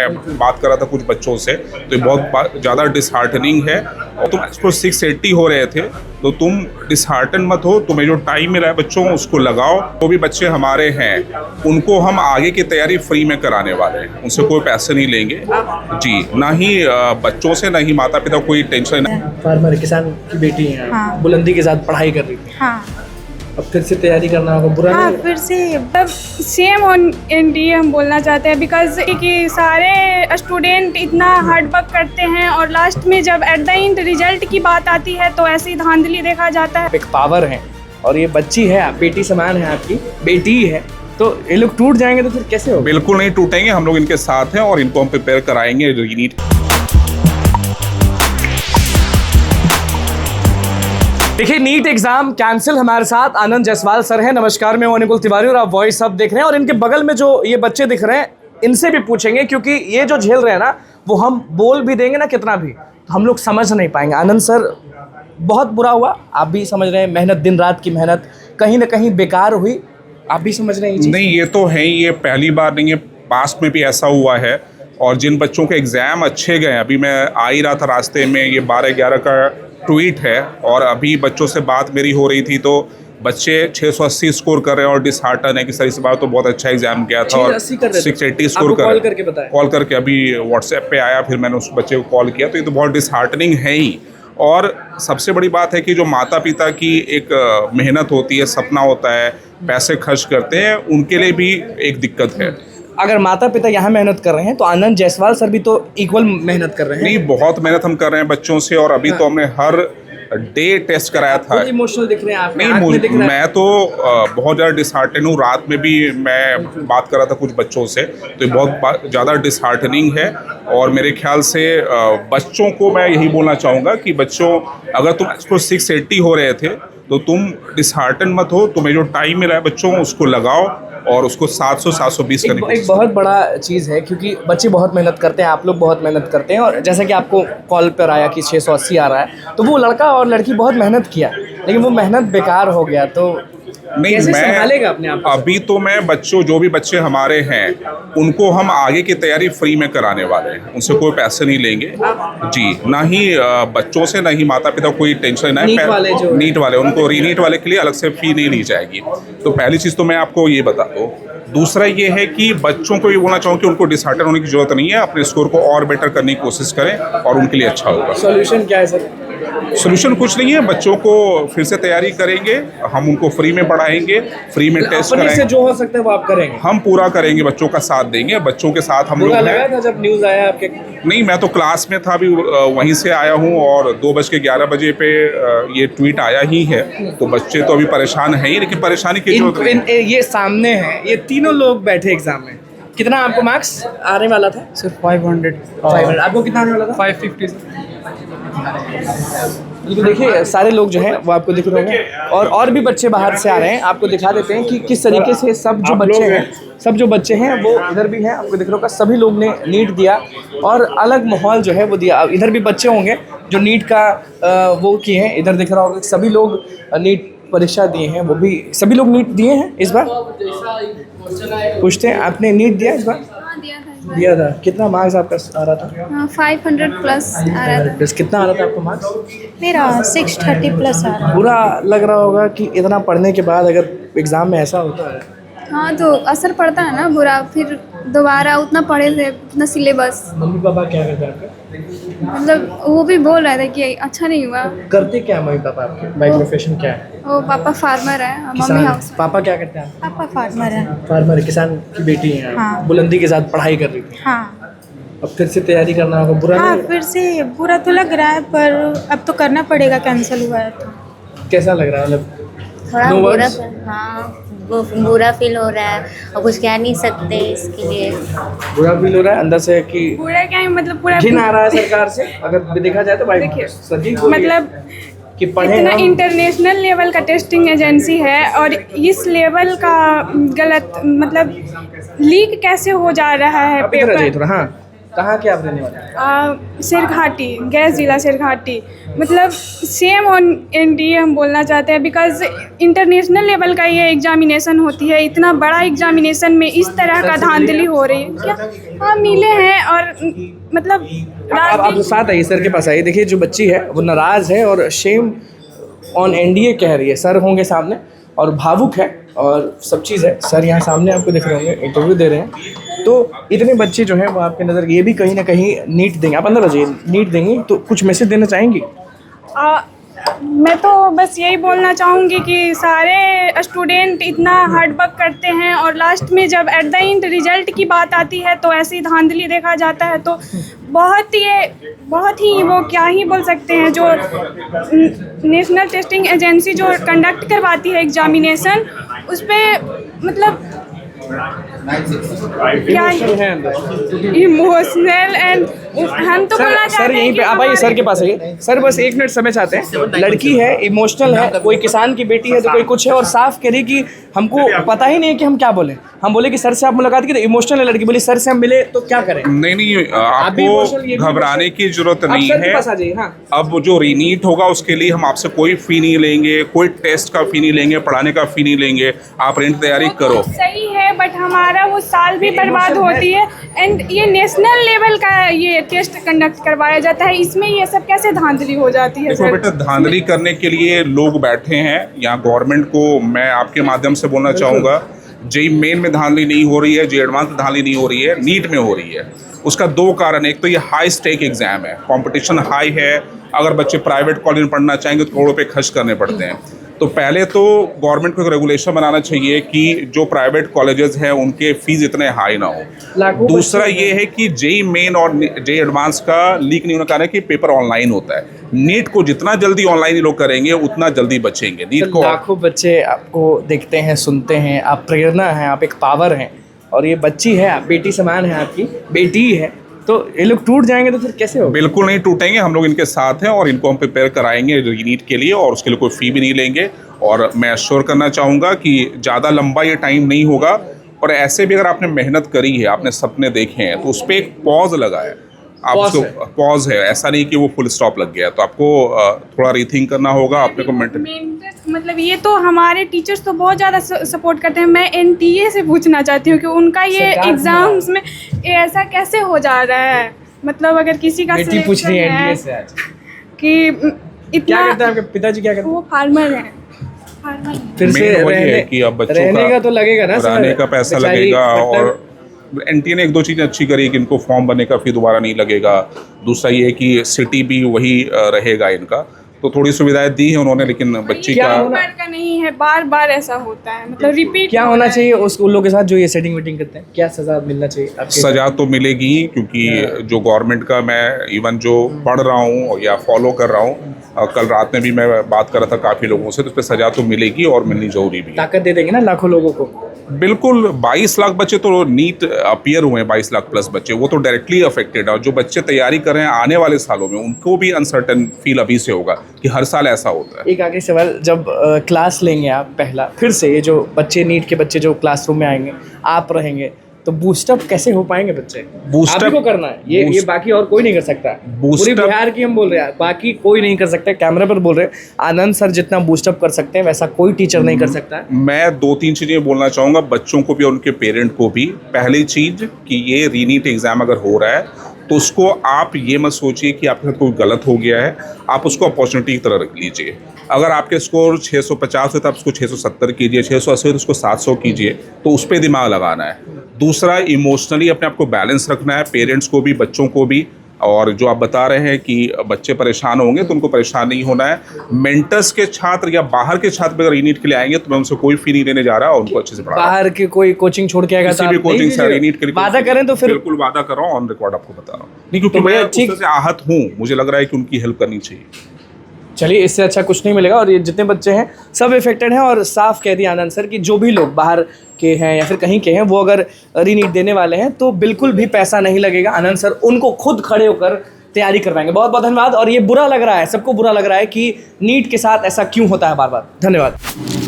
मैं बात कर रहा था कुछ बच्चों से, तो ये बहुत ज़्यादा डिसहार्टनिंग है। और तुम एक्सप्रो 680 हो रहे थे, तो तुम डिसहार्टन मत हो, तुम्हें जो टाइम मिला है बच्चों उसको लगाओ। वो भी बच्चे हमारे हैं, उनको हम आगे की तैयारी फ्री में कराने वाले हैं, उनसे कोई पैसे नहीं लेंगे जी, ना ही बच्चों से, ना ही माता पिता कोई टेंशन नहीं। फार्मर किसान की बेटी हैं, हाँ। बुलंदी के साथ पढ़ाई कर रही थी, हाँ अब फिर से तैयारी करना होगा, बुरा हाँ, नहीं? फिर से मतलब सेम ऑन इंडिया हम बोलना चाहते हैं, बिकॉज कि सारे स्टूडेंट इतना हार्ड वर्क करते हैं और लास्ट में जब एट द एंड रिजल्ट की बात आती है तो ऐसी धांधली देखा जाता है। एक पावर है और ये बच्ची है, बेटी समान है, आपकी बेटी ही है, तो ये लोग टूट जाएंगे तो फिर कैसे होगा? बिल्कुल नहीं टूटेंगे, हम लोग इनके साथ हैं और इनको हम प्रिपेयर कराएंगे नीट। देखिए, नीट एग्जाम कैंसिल। हमारे साथ आनंद जायसवाल सर हैं। नमस्कार, मैं अनुकुल तिवारी और आप वॉइस अब देख रहे हैं। और इनके बगल में जो ये बच्चे दिख रहे हैं, इनसे भी पूछेंगे, क्योंकि ये जो झेल रहे हैं ना, वो हम बोल भी देंगे ना कितना भी, तो हम लोग समझ नहीं पाएंगे। आनंद सर, बहुत बुरा हुआ, आप भी समझ रहे हैं, मेहनत, दिन रात की मेहनत कहीं ना कहीं बेकार हुई, आप भी समझ रहे हैं? नहीं, ये तो है ही, ये पहली बार नहीं है, पास्ट में भी ऐसा हुआ है। और जिन बच्चों के एग्ज़ाम अच्छे गए, अभी मैं आ ही रहा था रास्ते में, ये 12/11 का ट्वीट है, और अभी बच्चों से बात मेरी हो रही थी तो बच्चे 680 स्कोर कर रहे हैं और डिसहार्टन है कि सर इस बार तो बहुत अच्छा एग्जाम गया था और 680 स्कोर कर, कॉल करके अभी व्हाट्सएप पे आया, फिर मैंने उस बच्चे को कॉल किया, तो ये तो बहुत डिसहार्टनिंग है ही। और सबसे बड़ी बात है कि जो माता पिता की एक मेहनत होती है, सपना होता है, पैसे खर्च करते हैं, उनके लिए भी एक दिक्कत है। अगर माता पिता यहाँ मेहनत कर रहे हैं तो आनंद जायसवाल सर भी तो इक्वल मेहनत कर रहे हैं। नहीं, बहुत मेहनत हम कर रहे हैं बच्चों से, और अभी तो हमने हर डे टेस्ट कराया था। इमोशनल दिख रहे हैं आप? नहीं, मैं तो बहुत ज़्यादा डिसहार्टन हूँ। रात में भी मैं बात कर रहा था कुछ बच्चों से, तो ये बहुत ज़्यादा डिसहार्टनिंग है। और मेरे ख्याल से बच्चों को मैं यही बोलना चाहूँगा कि बच्चों, अगर तुम एक्सप्रो 680 हो रहे थे, तो तुम डिसहार्टन मत हो, तुम्हें जो टाइम मिला है बच्चों उसको लगाओ और उसको 700-720 करने की। एक बहुत बड़ा चीज़ है, क्योंकि बच्चे बहुत मेहनत करते हैं, आप लोग बहुत मेहनत करते हैं, और जैसा कि आपको कॉल पर आया कि 680 आ रहा है, तो वो लड़का और लड़की बहुत मेहनत किया, लेकिन वो मेहनत बेकार हो गया, तो नहीं, कैसे संभालेगा अपने आप को? अभी तो मैं बच्चों, जो भी बच्चे हमारे हैं, उनको हम आगे की तैयारी फ्री में कराने वाले हैं, उनसे कोई पैसे नहीं लेंगे जी, ना ही बच्चों से, ना ही माता पिता कोई टेंशन नहीं। नीट वाले उनको रीनीट वाले के लिए अलग से फी नहीं ली जाएगी। तो पहली चीज़ तो मैं आपको ये बता दूँ। दूसरा ये है कि बच्चों को ये बोलना चाहूँ कि उनको डिसहार्टन होने की जरूरत नहीं है, अपने स्कोर को और बेटर करने की कोशिश करें और उनके लिए अच्छा होगा। सॉल्यूशन क्या है सर? सोल्यूशन कुछ नहीं है, बच्चों को फिर से तैयारी करेंगे, हम उनको फ्री में पढ़ाएंगे, फ्री में टेस्ट अपने से कराएंगे, जो हो सकता है वो आप करेंगे? हम पूरा करेंगे, बच्चों का साथ देंगे, बच्चों के साथ हम लोग बुरा लगा हैं। था जब न्यूज़ आया आपके? नहीं, मैं तो क्लास में था, अभी वहीं से आया हूँ, और 2:11 पे ये ट्वीट आया ही है, तो बच्चे तो अभी परेशान हैं ही, लेकिन परेशानी की जरूरत नहीं। ये सामने है, ये तीनों लोग बैठे एग्जाम में, कितना आपको मार्क्स आने वाला था? सिर्फ 500। आपको कितना आने वाला था? 550। तो देखिए, सारे लोग जो हैं वो आपको दिख रहे होंगे, और भी बच्चे बाहर से आ रहे हैं। आपको दिखा देते हैं कि किस तरीके से सब जो बच्चे हैं वो इधर भी हैं, आपको दिख रहा होगा, सभी लोग ने नीट दिया और अलग माहौल जो है वो दिया। इधर भी बच्चे होंगे जो नीट का वो किए हैं, इधर दिख रहा होगा सभी लोग नीट परीक्षा दिए हैं, वो भी सभी लोग नीट दिए हैं इस बार। पूछते हैं, आपने नीट दिया इस बार? दिया था। कितना मार्क्स आपका आ रहा था? 500 प्लस आ रहा था। प्लस कितना आ रहा था आपको मार्क्स? मेरा 630 प्लस आ रहा। बुरा लग रहा होगा कि इतना पढ़ने के बाद अगर एग्जाम में ऐसा होता है? हाँ, तो असर पड़ता है ना बुरा, फिर दोबारा उतना पढ़े थे, उतना सिलेबस। मम्मी पापा क्या करते हैं आपके? मतलब वो भी बोल रहे थे कि अच्छा नहीं हुआ। करते क्या मम्मी पापा आपके? बाय प्रोफेशन क्या है? वो पापा फार्मर है, मम्मी किसान। हाउस। पापा क्या करते हैं? पापा फार्मर है। फार्मर, किसान की बेटी हैं। हाँ। बुलंदी के साथ पढ़ाई कर रही थी, हाँ अब फिर से तैयारी करना होगा, बुरा हाँ, नहीं? फिर से बुरा तो लग रहा है, पर अब तो करना पड़ेगा, कैंसिल हुआ है तो। कैसा लग रहा है? मतलब थोड़ा No बुरा, words? हाँ, वो बुरा फील हो रहा है और कुछ कह नहीं सकते इसके लिए। बुरा फील हो रहा है अंदर से कि बुरा क्या है, मतलब पूरा घिन आ रहा है सरकार से, अगर देखा जाए तो भाई सही मतलब कि पढ़े इतना हम। इंटरनेशनल लेवल का टेस्टिंग एजेंसी है और इस लेवल का गलत, मतलब लीक कैसे हो जा रहा है आप इधर आ जाइए पेपर। थोड़ा। हाँ, कहाँ के आप रहने वाले हैं? सिरघाटी, गैस ज़िला सिरघाटी। मतलब सेम ऑन एनडीए हम बोलना चाहते हैं, बिकॉज इंटरनेशनल लेवल का ये एग्जामिनेशन होती है। इतना बड़ा एग्जामिनेशन में इस तरह का धांधली हो रही है क्या? हाँ, मिले हैं और मतलब आप साथ आइए, सर के पास आइए। देखिए जो बच्ची है वो नाराज़ है और शेम ऑन एनडीए कह रही है। सर होंगे सामने और भावुक है और सब चीज़ है। सर यहाँ सामने आपको दिख रहे होंगे, इंटरव्यू दे रहे हैं। तो इतने बच्चे जो हैं वो आपके नज़र ये भी कहीं ना कहीं नीट देंगे। आप अंदर बजाइए, नीट देंगे तो कुछ मैसेज देना चाहेंगी? मैं तो बस यही बोलना चाहूँगी कि सारे स्टूडेंट इतना हार्ड वर्क करते हैं और लास्ट में जब एट द एंड रिजल्ट की बात आती है तो ऐसी धांधली देखा जाता है। तो बहुत ही वो क्या ही बोल सकते हैं, जो नेशनल टेस्टिंग एजेंसी जो कंडक्ट करवाती है एग्जामिनेशन, उस पर मतलब क्या इमोशनल एंड हम तो बोलना चाहते हैं। सर यहीं पे आप आइए, सर के पास आइए। सर बस 1 मिनट समय चाहते हैं। लड़की है, इमोशनल है, कोई किसान की बेटी है तो कोई कुछ है और साफ कह रही कि हमको पता ही नहीं है कि हम क्या बोले। हम बोले कि सर से आप मुलाकात की तो इमोशनल है लड़की, बोली सर से हम मिले तो क्या करें? नहीं, आपको घबराने की जरूरत नहीं है। हाँ। अब जो रीनीट होगा उसके लिए हम आपसे कोई फी नहीं लेंगे, कोई टेस्ट का फी नहीं लेंगे, पढ़ाने का फी नहीं लेंगे। आप रीनीट तैयारी करो, सही है, बट हमारा वो साल भी बर्बाद होती है। एंड ये नेशनल लेवल का ये टेस्ट कंडक्ट करवाया जाता है, इसमें ये सब कैसे धांधली हो जाती है? देखो बेटा, धांधली करने के लिए लोग बैठे हैं यहाँ। गवर्नमेंट को मैं आपके माध्यम से बोलना चाहूँगा, जेई मेन में धांधली नहीं हो रही है, जेई एडवांस में धांधली नहीं हो रही है, नीट में हो रही है। उसका 2 कारण। एक तो ये हाई स्टेक एग्जाम है, कंपटीशन हाई है। अगर बच्चे प्राइवेट कॉलेज में पढ़ना चाहेंगे तो करोड़ों रुपये खर्च करने पड़ते हैं। तो पहले तो गवर्नमेंट को एक रेगुलेशन बनाना चाहिए कि जो प्राइवेट कॉलेजेस हैं उनके फीस इतने हाई ना हो। दूसरा ये है कि जेई मेन और जेई एडवांस का लीक नहीं होने का कारण है कि पेपर ऑनलाइन होता है। नीट को जितना जल्दी ऑनलाइन लोग करेंगे उतना जल्दी बचेंगे। नीट को लाखों बच्चे आपको देखते हैं, सुनते हैं, आप प्रेरणा हैं, आप एक पावर हैं और ये बच्ची है, आप बेटी समान है, आपकी बेटी ही है, तो ये लोग टूट जाएंगे तो फिर कैसे होगा? बिल्कुल नहीं टूटेंगे, हम लोग इनके साथ हैं और इनको हम प्रिपेयर कराएंगे नीट के लिए और उसके लिए कोई फ़ी भी नहीं लेंगे। और मैं अश्योर करना चाहूँगा कि ज़्यादा लंबा ये टाइम नहीं होगा। और ऐसे भी अगर आपने मेहनत करी है, आपने सपने देखे हैं, तो उस पर एक पॉज लगा है। आप उसको पॉज है, ऐसा नहीं कि वो फुल स्टॉप लग गया। तो आपको थोड़ा रीथिंक करना होगा अपने को। मतलब ये तो हमारे टीचर्स तो बहुत ज़्यादा सपोर्ट करते हैं। मैं एनटीए से पूछना चाहती हूँ कि उनका ये एग्जाम्स में ऐसा कैसे हो जा रहा है? मतलब अगर किसी का बेटी पूछ रही है एनटीए से आज कि इतना क्या करते हैं आपके पिताजी? क्या करते हैं? वो फार्मर हैं। फिर से है कि अब बच्चों रहने का तो लगेगा ना, रहने का पैसा लगेगा। और एनटीए ने 1-2 चीज़ें अच्छी करी कि इनको फॉर्म भरने का फी दोबारा नहीं लगेगा। दूसरा ये कि सिटी भी वही रहेगा इनका, तो थोड़ी सुविधाएं दी है उन्होंने। लेकिन बच्ची का नहीं है, बार ऐसा होता है, मतलब रिपीट क्या होना चाहिए उस उन लोगों के साथ जो ये सेटिंग मीटिंग करते हैं? क्या सजा मिलना चाहिए आपके? सजा तो मिलेगी, क्योंकि जो गवर्नमेंट का मैं इवन जो पढ़ रहा हूँ या फॉलो कर रहा हूँ, कल रात में भी मैं बात कर रहा था काफ़ी लोगों से, तो उस पर सजा तो मिलेगी और मिलनी जरूरी भी है। ताकत दे देंगे ना लाखों लोगों को। बिल्कुल, 22 लाख बच्चे तो नीट अपीयर हुए हैं, 22 लाख प्लस बच्चे, वो तो डायरेक्टली अफेक्टेड है। और जो बच्चे तैयारी कर रहे हैं आने वाले सालों में, उनको भी अनसर्टन फील अभी से होगा कि हर साल ऐसा होता है। एक आगे सवाल, जब क्लास लेंगे आप पहला, फिर से ये जो बच्चे नीट के बच्चे जो क्लासरूम में आएंगे, आप रहेंगे, तो बूस्टअप कैसे हो पाएंगे बच्चे? बूस्टअप को करना है, ये बाकी और कोई नहीं कर सकता। पूरी बिहार की हम बोल रहे हैं, बाकी कोई नहीं कर सकता। कैमरे पर बोल रहे हैं, आनंद सर जितना बूस्टअप कर सकते हैं वैसा कोई टीचर नहीं कर सकता। मैं 2-3 चीज़ें बोलना चाहूँगा बच्चों को भी और उनके पेरेंट को भी। पहली चीज़ कि ये रीनीट एग्ज़ाम अगर हो रहा है तो उसको आप ये मत सोचिए कि आपके साथ कोई गलत हो गया है, आप उसको अपॉर्चुनिटी की तरह रख लीजिए। अगर आपके स्कोर 650 है तो आप उसको 670 कीजिए, 680 है तो उसको 700 कीजिए, तो उस पर दिमाग लगाना है। दूसरा, इमोशनली अपने आप को बैलेंस रखना है, पेरेंट्स को भी, बच्चों को भी। और जो आप बता रहे हैं कि बच्चे परेशान होंगे, तो उनको परेशान नहीं होना है। मेंटर्स के छात्र या बाहर के छात्र अगर रीनीट के लिए आएंगे तो मैं उनसे कोई फी नहीं लेने जा रहा और उनको अच्छे से पढ़ा। बाहर के कोई कोचिंग छोड़ के आएगा, किसी भी कोचिंग से रीनीट के लिए वादा करें तो फिर बिल्कुल वादा कर रहा हूँ, ऑन रिकॉर्ड आपको बता रहा हूँ। नहीं, क्योंकि मैं उससे से आहत हूँ, मुझे लग रहा है कि उनकी हेल्प करनी चाहिए। चलिए, इससे अच्छा कुछ नहीं मिलेगा। और ये जितने बच्चे हैं सब इफेक्टेड हैं। और साफ कह दिया आनंद सर कि जो भी लोग बाहर के हैं या फिर कहीं के हैं, वो अगर रीनीट देने वाले हैं तो बिल्कुल भी पैसा नहीं लगेगा। आनंद सर उनको खुद खड़े होकर तैयारी करवाएंगे। बहुत बहुत धन्यवाद। और ये बुरा लग रहा है, सबको बुरा लग रहा है कि नीट के साथ ऐसा क्यों होता है बार बार। धन्यवाद।